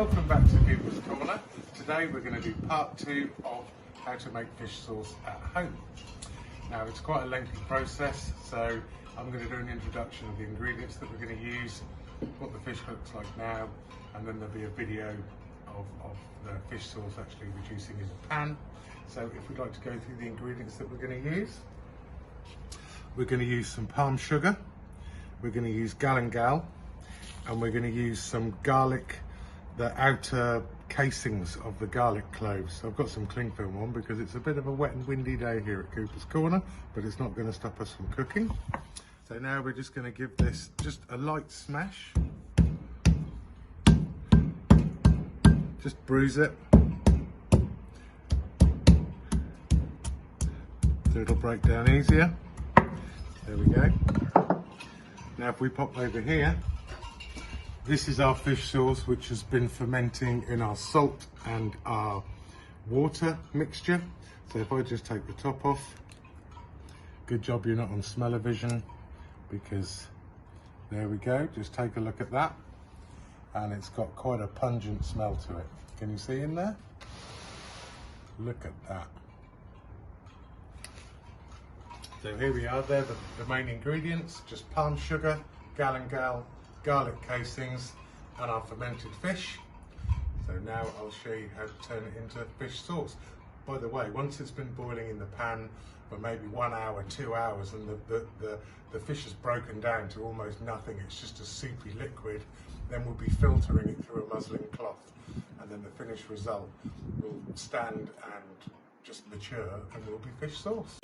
welcome back to People's Corner. Today we're going to do part 2 of how to make fish sauce at home. Now it's quite a lengthy process, so I'm going to do an introduction of the ingredients that we're going to use, what the fish looks like now, and then there'll be a video of the fish sauce actually reducing in the pan. So if we'd like to go through the ingredients that we're going to use, we're going to use some palm sugar, we're going to use galangal, and we're going to use some garlic, the outer casings of the garlic cloves. I've got some cling film on because it's a bit of a wet and windy day here at Cooper's Corner, but it's not going to stop us from cooking. So now we're just going to give this just a light smash. Just bruise it. So it'll break down easier. There we go. Now if we pop over here, this is our fish sauce, which has been fermenting in our salt and our water mixture. So if I just take the top off, good job you're not on smell-o-vision, because there we go, just take a look at that. And it's got quite a pungent smell to it. Can you see in there? Look at that. So here we are, they're the main ingredients, just palm sugar, galangal, garlic casings, and our fermented fish. So now I'll show you how to turn it into fish sauce. By the way, once it's been boiling in the pan for maybe 1 hour, 2 hours, and the fish has broken down to almost nothing, it's just a soupy liquid, then we'll be filtering it through a muslin cloth, and then the finished result will stand and just mature and will be fish sauce.